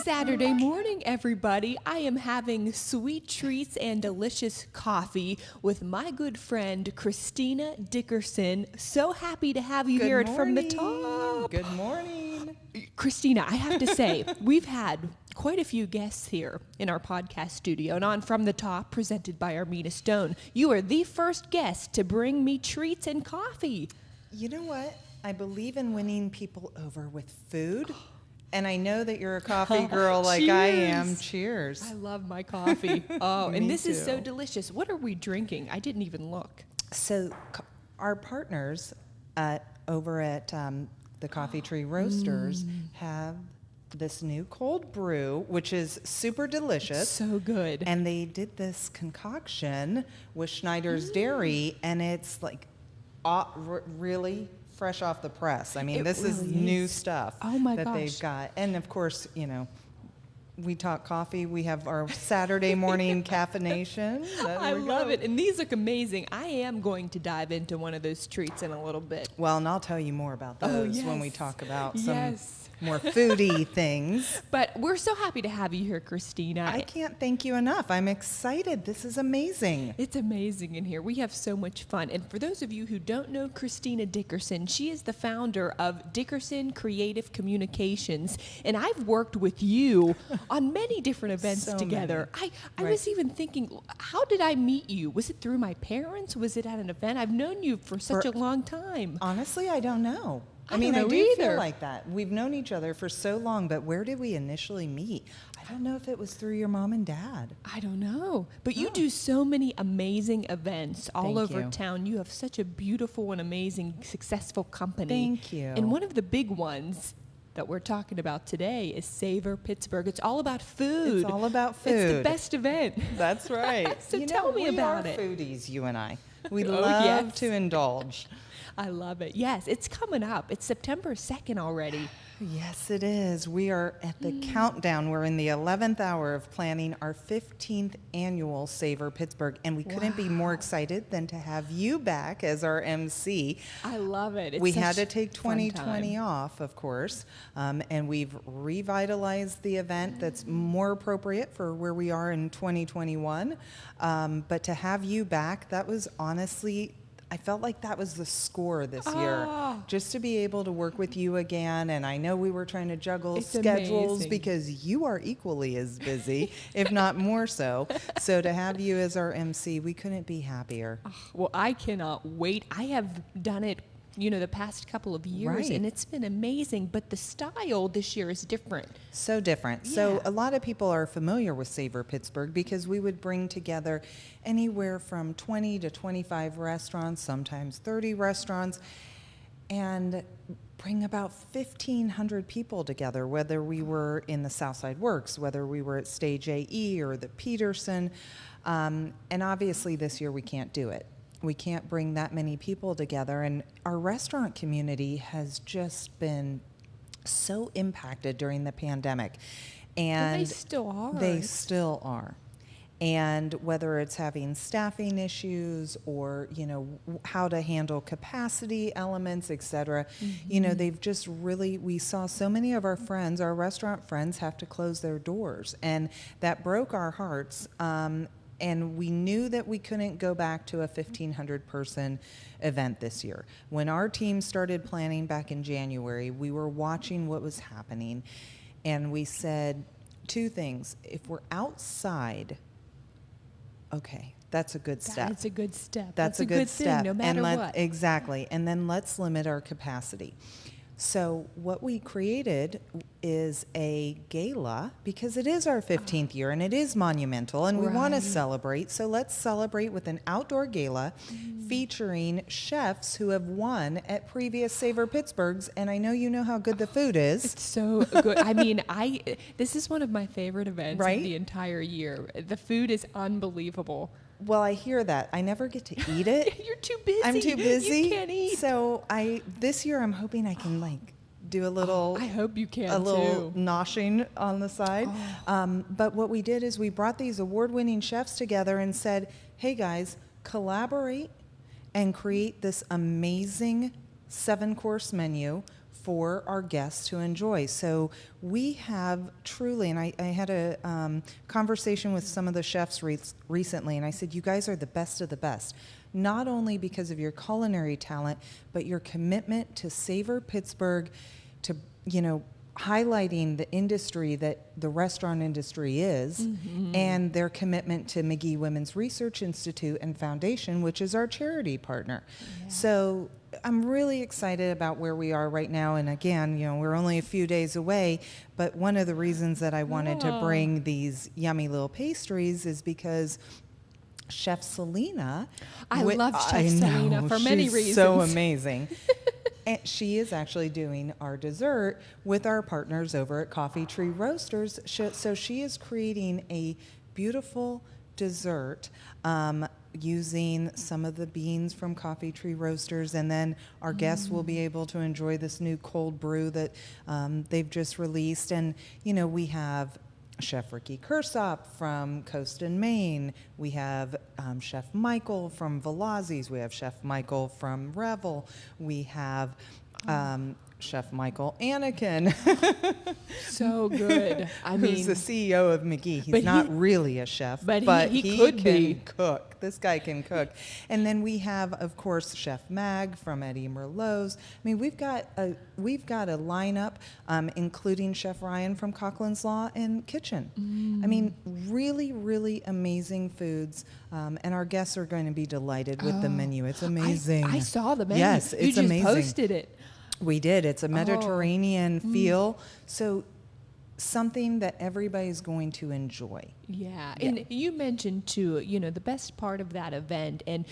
Saturday morning, everybody. I am having sweet treats and delicious coffee with my good friend, Christina Dickerson. So happy to have you here at From the Top. Good morning. Christina, I have to say, we've had quite a few guests here in our podcast studio and on From the Top, presented by Armina Stone. You are the first guest to bring me treats and coffee. You know what? I believe in winning people over with food. And I know that you're a coffee girl like I am. Cheers. I love my coffee. Oh, and this too. is so delicious. What are we drinking? I didn't even look. So our partners over at the Coffee Tree Roasters have this new cold brew, which is super delicious. So good. And they did this concoction with Schneider's Dairy, and it's like really fresh off the press. I mean, this is new stuff that they've got. And of course, you know, we talk coffee. We have our Saturday morning caffeination. I love it. And these look amazing. I am going to dive into one of those treats in a little bit. Well, and I'll tell you more about those when we talk about some more foodie things. But we're so happy to have you here, Christina. I can't thank you enough. I'm excited. This is amazing. It's amazing in here. We have so much fun. And for those of you who don't know Christina Dickerson, she is the founder of Dickerson Creative Communications. And I've worked with you on many different events together. I was even thinking, how did I meet you? Was it through my parents? Was it at an event? I've known you for such a long time. Honestly, I don't know. I do feel like that. We've known each other for so long, but where did we initially meet? I don't know if it was through your mom and dad. I don't know. But you do so many amazing events all over you. town. You have such a beautiful and amazing, successful company. Thank you. And one of the big ones that we're talking about today is Savor Pittsburgh. It's all about food. It's all about food. It's the best event. That's right. So tell me about it. We are foodies, you and I. We love to indulge. I love it. Yes, it's coming up. It's September 2nd already. Yes, it is. We are at the countdown. We're in the 11th hour of planning our 15th annual Savor Pittsburgh, and we couldn't be more excited than to have you back as our MC. I love it. We had to take 2020 off, of course, and we've revitalized the event that's more appropriate for where we are in 2021. But to have you back, that was honestly, I felt like that was the score this year, just to be able to work with you again. And I know we were trying to juggle schedules because you are equally as busy, if not more so. So to have you as our MC, we couldn't be happier. Well, I cannot wait. I have done it, the past couple of years, and it's been amazing. But the style this year is different. So different. Yeah. So a lot of people are familiar with Savor Pittsburgh because we would bring together anywhere from 20 to 25 restaurants, sometimes 30 restaurants, and bring about 1,500 people together, whether we were in the Southside Works, whether we were at Stage AE or the Peterson. And obviously this year we can't do it. We can't bring that many people together, and our restaurant community has just been so impacted during the pandemic. And they still are. They still are. And whether it's having staffing issues or, how to handle capacity elements, et cetera, they've just really, we saw so many of our friends, our restaurant friends, have to close their doors. And that broke our hearts. And we knew that we couldn't go back to a 1,500 person event this year. When our team started planning back in January, we were watching what was happening, and we said two things. If we're outside, okay, that's a good step. That's a good step. That's a good step. Thing, no matter what. Exactly. And then let's limit our capacity. So what we created is a gala, because it is our 15th year and it is monumental and we want to celebrate. So let's celebrate with an outdoor gala featuring chefs who have won at previous Savor Pittsburghs. And I know you know how good the food is. It's so good. I mean, this is one of my favorite events of the entire year. The food is unbelievable. Well, I hear that. I never get to eat it. You're too busy. I'm too busy. You can't eat. So this year I'm hoping I can do a little. I hope you can a little too. noshing on the side. But what we did is we brought these award-winning chefs together and said, "Hey guys, collaborate and create this amazing 7-course menu for our guests to enjoy." So we have truly, and I had a conversation with some of the chefs recently, and I said, you guys are the best of the best, not only because of your culinary talent, but your commitment to Savor Pittsburgh, to, highlighting the industry that the restaurant industry is, and their commitment to McGee-Womens Research Institute and Foundation, which is our charity partner. Yeah. So I'm really excited about where we are right now. And again, we're only a few days away, but one of the reasons that I wanted to bring these yummy little pastries is because Chef Celina. I love Chef Celina for many reasons. She's so amazing. And she is actually doing our dessert with our partners over at Coffee Tree Roasters. So she is creating a beautiful dessert using some of the beans from Coffee Tree Roasters, and then our guests will be able to enjoy this new cold brew that they've just released. And we have Chef Ricky Kursop from Coast and Maine. We have Chef Michael from Velazzi's. We have Chef Michael from Revel. We have Chef Michael Anakin. So good. Who's the CEO of McGee. He's not really a chef, but he could can cook. This guy can cook. And then we have, of course, Chef Mag from Eddie Merlot's. I mean, we've got a lineup, including Chef Ryan from Coughlin's Law and Kitchen. I mean, really, really amazing foods. And our guests are going to be delighted with the menu. It's amazing. I saw the menu. Yes, it's amazing. You just posted it. We did. It's a Mediterranean feel. So something that everybody's going to enjoy. Yeah. And you mentioned too, the best part of that event, and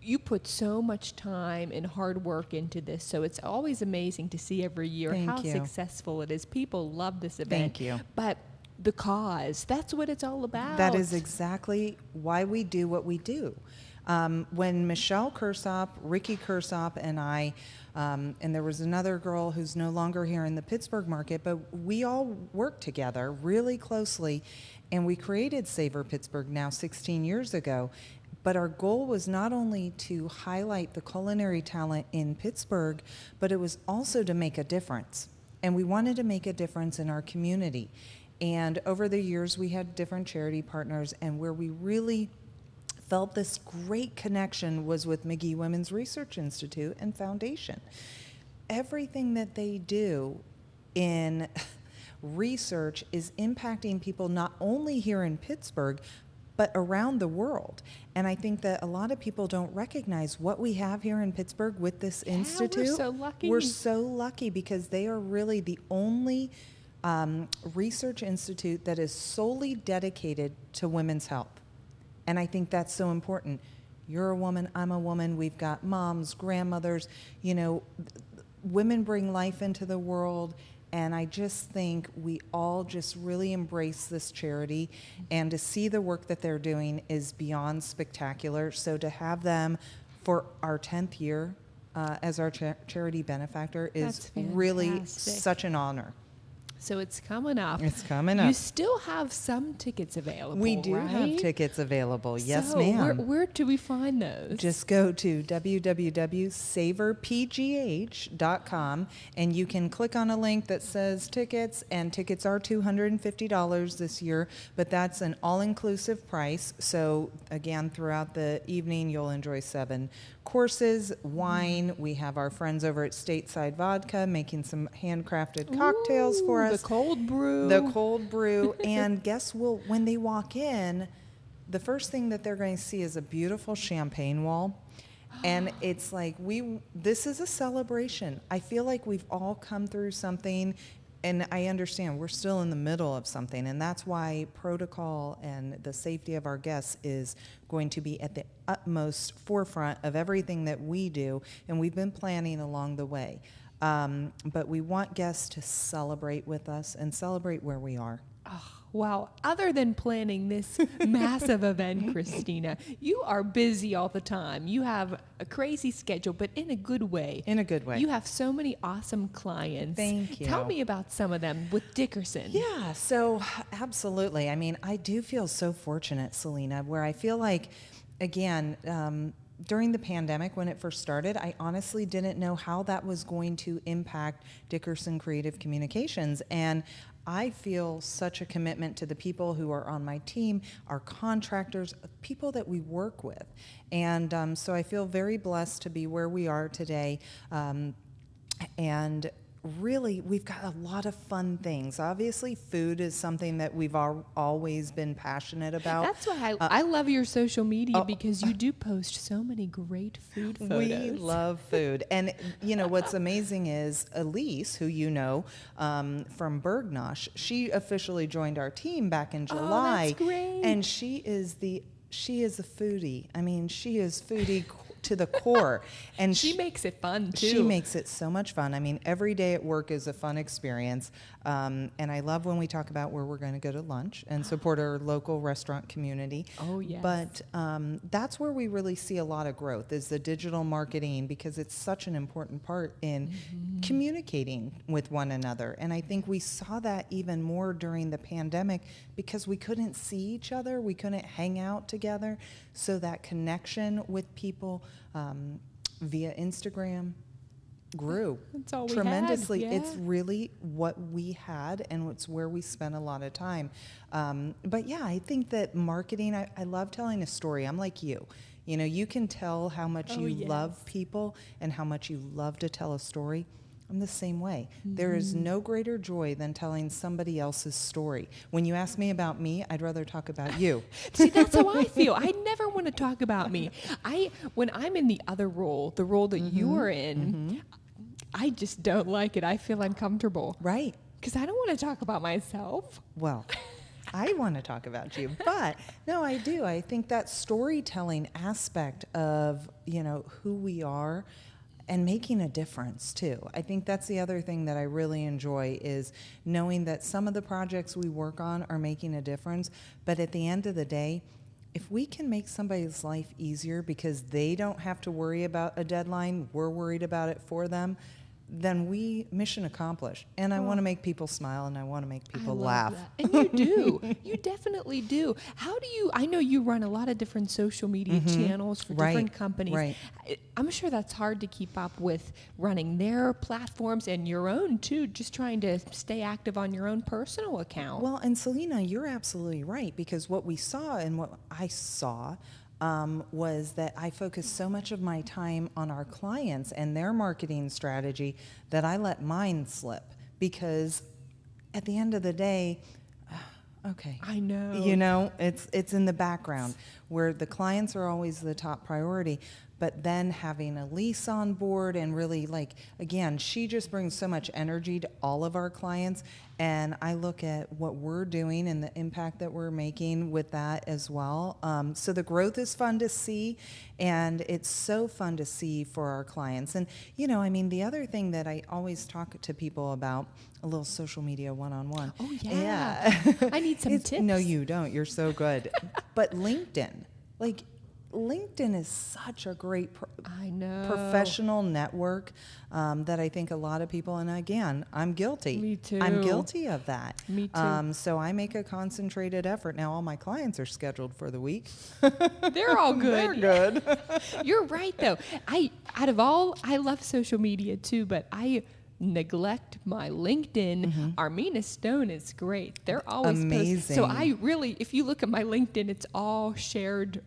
you put so much time and hard work into this. So it's always amazing to see every year how successful it is. People love this event. Thank you. But the cause, that's what it's all about. That is exactly why we do what we do. When Michelle Kursop, Ricky Kursop, and I, and there was another girl who's no longer here in the Pittsburgh market, but we all worked together really closely, and we created Savor Pittsburgh now 16 years ago. But our goal was not only to highlight the culinary talent in Pittsburgh, but it was also to make a difference. And we wanted to make a difference in our community. And over the years, we had different charity partners, and where we really felt this great connection was with McGee-Womens Research Institute and Foundation. Everything that they do in research is impacting people not only here in Pittsburgh, but around the world. And I think that a lot of people don't recognize what we have here in Pittsburgh with this institute. We're so lucky. We're so lucky because they are really the only research institute that is solely dedicated to women's health. And I think that's so important. You're a woman, I'm a woman, we've got moms, grandmothers, women bring life into the world. And I just think we all just really embrace this charity, and to see the work that they're doing is beyond spectacular. So to have them for our 10th year as our charity benefactor is really such an honor. So it's coming up. It's coming up. You still have some tickets available, We do right? have tickets available. Yes, so ma'am. Where do we find those? Just go to www.savorpgh.com, and you can click on a link that says tickets, and tickets are $250 this year, but that's an all-inclusive price. So again, throughout the evening, you'll enjoy 7 courses, wine. We have our friends over at Stateside Vodka making some handcrafted cocktails for us. The cold brew. The cold brew. And guests will, when they walk in, the first thing that they're going to see is a beautiful champagne wall. And it's like, this is a celebration. I feel like we've all come through something, and I understand we're still in the middle of something, and that's why protocol and the safety of our guests is going to be at the utmost forefront of everything that we do, and we've been planning along the way. But we want guests to celebrate with us and celebrate where we are. Oh, Wow. Other than planning this massive event, Christina, you are busy all the time. You have a crazy schedule, but in a good way. In a good way. You have so many awesome clients. Thank you. Tell me about some of them with Dickerson. Yeah, so absolutely. I mean, I do feel so fortunate, Celina, where I feel like, again, during the pandemic, when it first started, I honestly didn't know how that was going to impact Dickerson Creative Communications. And I feel such a commitment to the people who are on my team, our contractors, people that we work with. And so I feel very blessed to be where we are today. And really, we've got a lot of fun things. Obviously, food is something that we've always been passionate about. That's why I love your social media, because you do post so many great food photos. We love food. And, you know, what's amazing is Elise, who you know from Bergnosh, she officially joined our team back in July. Oh, that's great. And she is a foodie. I mean, she is foodie to the core. And she makes it fun too. She makes it so much fun. I mean, every day at work is a fun experience. And I love when we talk about where we're going to go to lunch and support our local restaurant community. Oh, yes. But that's where we really see a lot of growth, is the digital marketing, because it's such an important part in communicating with one another. And I think we saw that even more during the pandemic, because we couldn't see each other, we couldn't hang out together. So that connection with people via Instagram grew tremendously. We had, yeah. It's really what we had, and it's where we spent a lot of time. But yeah, I think that marketing, I love telling a story. I'm like you. You know, you can tell how much you love people and how much you love to tell a story. I'm the same way. There is no greater joy than telling somebody else's story. When you ask me about me, I'd rather talk about you. See, that's how I feel. I never want to talk about me. When I'm in the other role, the role that you are in, I just don't like it. I feel uncomfortable. Right. Because I don't want to talk about myself. Well, I want to talk about you, but no, I do. I think that storytelling aspect of, you know, who we are and making a difference too. I think that's the other thing that I really enjoy, is knowing that some of the projects we work on are making a difference, but at the end of the day, if we can make somebody's life easier because they don't have to worry about a deadline, we're worried about it for them, then we mission accomplished. And I want to make people smile, and I want to make people laugh. And you do. You definitely do. How do you, I know you run a lot of different social media channels for different companies. Right. I'm sure that's hard to keep up with running their platforms and your own too, just trying to stay active on your own personal account. Well, and Celina, you're absolutely right, because what we saw and what I saw was that I focused so much of my time on our clients and their marketing strategy that I let mine slip, because at the end of the day, okay. I know. You know, it's in the background where the clients are always the top priority. But then having Elise on board and really, like, again, she just brings so much energy to all of our clients. And I look at what we're doing and the impact that we're making with that as well. So the growth is fun to see, and it's so fun to see for our clients. And, you know, I mean, the other thing that I always talk to people about, a little social media one-on-one. Oh, yeah. I need some tips. No, you don't. You're so good. But LinkedIn, like, LinkedIn is such a great professional network that I think a lot of people, and again, I'm guilty. Me too. I'm guilty of that. Me too. So I make a concentrated effort. Now all my clients are scheduled for the week. They're all good. They're good. You're right, though. I love social media too, but I neglect my LinkedIn. Armina Stone is great. They're always amazing. So I really, if you look at my LinkedIn, it's all shared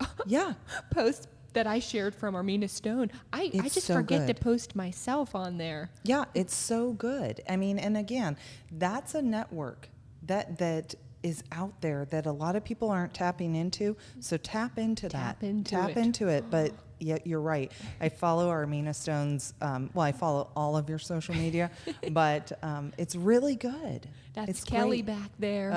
posts that I shared from Armina Stone. I just so forget good to post myself on there. Yeah, it's so good. I mean, and again, that's a network that is out there that a lot of people aren't tapping into. So tap into that. Tap into it. But yeah, you're right. I follow Armina Stone's, I follow all of your social media, but it's really good. That's Kelly back there.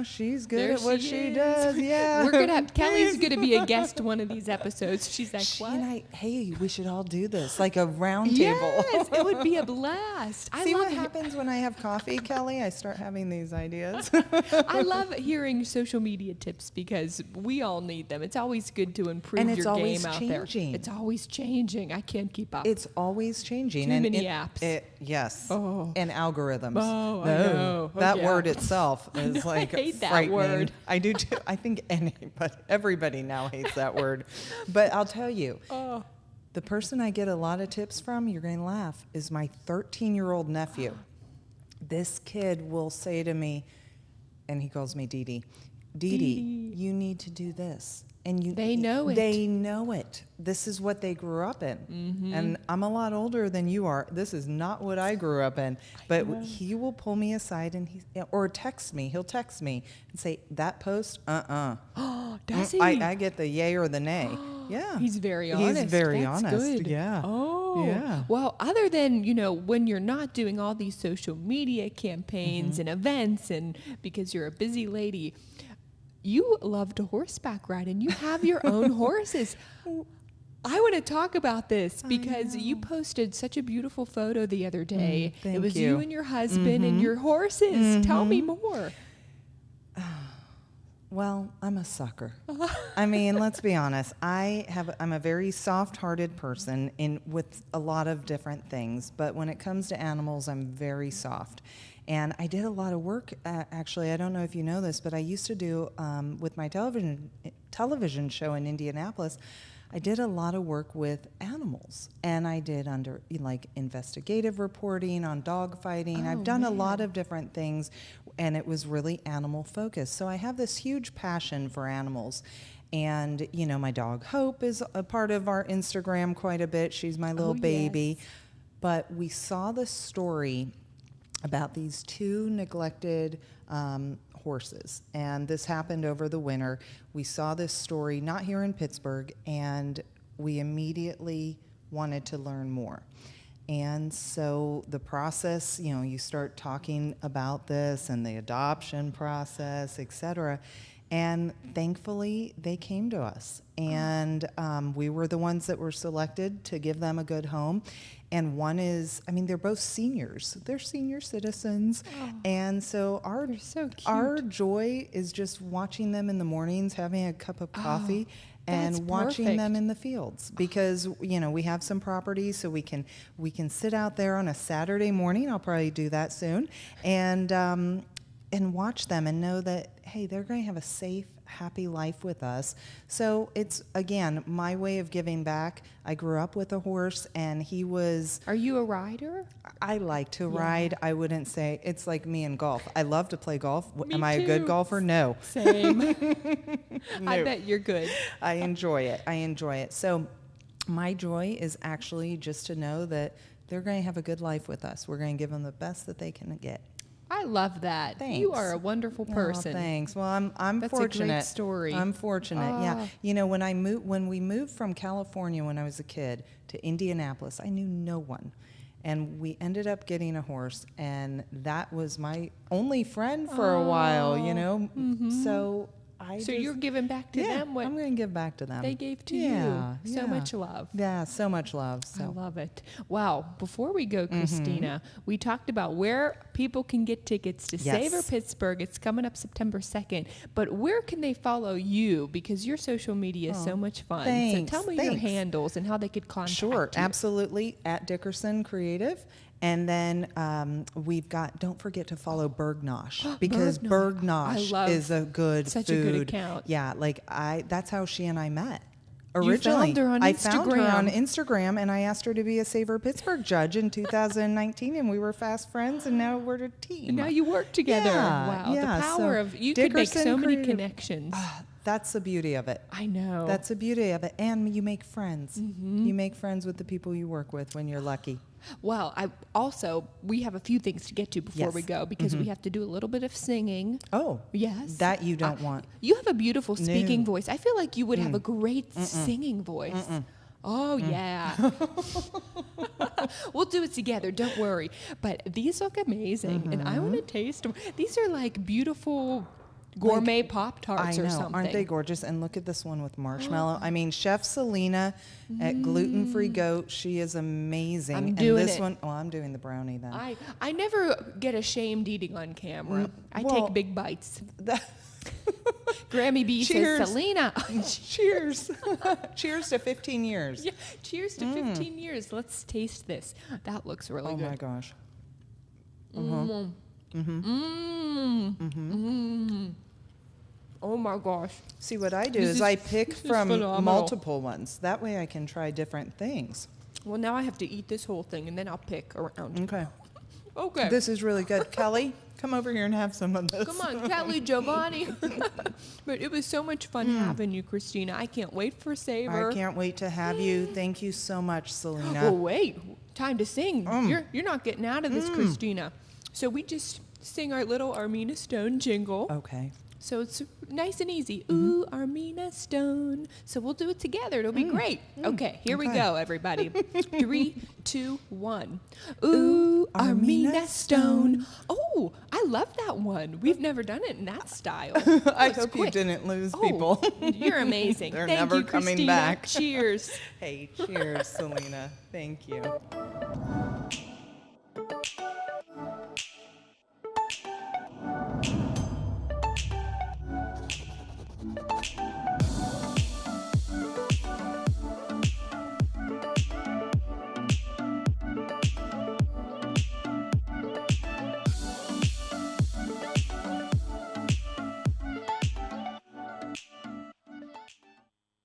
She's good There at what she does. Yeah. We're gonna have Kelly's gonna be a guest one of these episodes. She's like, She what? and hey, we should all do this, like a round table. Yes, it would be a blast. See what happens when I have coffee, Kelly? I start having these ideas. I love hearing social media tips because we all need them. It's always good to improve And it's your always game out changing. there. It's always changing. I can't keep up. It's always changing. Too and many apps. Yes. Oh. And algorithms. Oh, I No. know. That Yeah. word itself is like I hate that frightening. word. I do too. I think everybody now hates that word. But I'll tell you, the person I get a lot of tips from, you're going to laugh, is my 13-year-old nephew. This kid will say to me, and he calls me Dee Dee, Dee Dee, you need to do this. And They know it. They know it. This is what they grew up in. Mm-hmm. And I'm a lot older than you are. This is not what I grew up in. But he will pull me aside and or text me. He'll text me and say, that post, Does he? I get the yay or the nay. Yeah. He's very honest. He's very That's honest. Good. Yeah. Oh. Yeah. Well, other than, when you're not doing all these social media campaigns and events and because you're a busy lady, you love to horseback ride and you have your own horses. I want to talk about this because you posted such a beautiful photo the other day. Thank it was you. you and your husband and your horses. Tell me more. Well, I'm a sucker. I mean, let's be honest. I'm a very soft-hearted person with a lot of different things, but when it comes to animals, I'm very soft. And I did a lot of work, actually, I don't know if you know this, but I used to do, with my television show in Indianapolis, I did a lot of work with animals. And I did investigative reporting on dog fighting. I've done a lot of different things, and it was really animal focused. So I have this huge passion for animals. And, my dog Hope is a part of our Instagram quite a bit. She's my little baby. Yes. But we saw this story about these two neglected horses. And this happened over the winter. We saw this story not here in Pittsburgh, and we immediately wanted to learn more. And so the process, you start talking about this and the adoption process, et cetera. And thankfully, they came to us. And we were the ones that were selected to give them a good home. And one is, they're both seniors. They're senior citizens. And so our joy is just watching them in the mornings, having a cup of coffee, and watching them in the fields. Because, we have some property, so we can sit out there on a Saturday morning. I'll probably do that soon. And watch them and know that, hey, they're going to have a safe, happy life with us. So it's, again, my way of giving back. I grew up with a horse, and he was... Are you a rider? I like to ride. I wouldn't say... It's like me and golf. I love to play golf. Me Am I a too. good golfer? No. Same. No. I bet you're good. I enjoy it. So my joy is actually just to know that they're going to have a good life with us. We're going to give them the best that they can get. I love that. Thanks. You are a wonderful person. Oh, thanks. Well, I'm That's fortunate. a great story. I'm fortunate. Yeah. When we moved from California when I was a kid to Indianapolis, I knew no one. And we ended up getting a horse, and that was my only friend for a while, So So you're giving back to them what I'm going to give back to them. they gave to Yeah, you. So yeah. much love. Yeah, so much love. I So love it. Wow. Before we go, Christina, we talked about where people can get tickets to Yes. Savor Pittsburgh. It's coming up September 2nd. But where can they follow you? Because your social media is so much fun. thanks, So tell me your handles and how they could contact sure, you. absolutely, at Dickerson Creative. And then we've got, don't forget to follow Bergnosh, because Bergnosh. I love is a good such food. a good account. Yeah, that's how she and I met. You Originally, found her on I found her on Instagram. Instagram, and I asked her to be a Savor Pittsburgh judge in 2019, and we were fast friends, and now we're a team. And now you work together. Yeah, Wow. yeah, The power so of, you could make Dickerson so many Creative- connections. That's the beauty of it. I know. That's the beauty of it. And you make friends. You make friends with the people you work with when you're lucky. Well, we have a few things to get to before Yes. we go, because we have to do a little bit of singing. Oh. Yes. That you don't want. You have a beautiful speaking No. voice. I feel like you would have a great singing voice. Oh, yeah. We'll do it together. Don't worry. But these look amazing, and I want to taste them. These are like beautiful gourmet Pop-Tarts I know, or something. aren't they gorgeous? And look at this one with marshmallow. I mean, Chef Celina at Gluten Free Goat, she is amazing. I'm and doing this it. one, oh, I'm doing the brownie then. I never get ashamed eating on camera. I well, take big bites. That- Grammy B Cheers. says, Celina. Cheers. Cheers to 15 years. Yeah, cheers to 15 years. Let's taste this. That looks really Oh good. my gosh. Oh my gosh. See, what I do This is is- I pick this is from phenomenal. multiple ones. That way I can try different things. Well, now I have to eat this whole thing, and then I'll pick around. Okay. Okay. This is really good. Kelly, come over here and have some of this. Come on, Kelly, Giovanni. But it was so much fun having you, Christina. I can't wait for Savor. I can't wait to have you. Thank you so much, Celina. Oh, wait. Time to sing. You're not getting out of this, Christina. So we just sing our little Armina Stone jingle. Okay. So it's nice and easy. Ooh, Armina Stone. So we'll do it together. It'll be great. Okay, here we Okay. go, everybody. 3, 2, 1. Ooh, Armina Stone. Oh, I love that one. We've never done it in that style. I It's hope you quick. didn't lose Oh, people. You're amazing. They're Thank never you, coming Christina. back. Cheers. Hey, cheers, Celina. Thank you.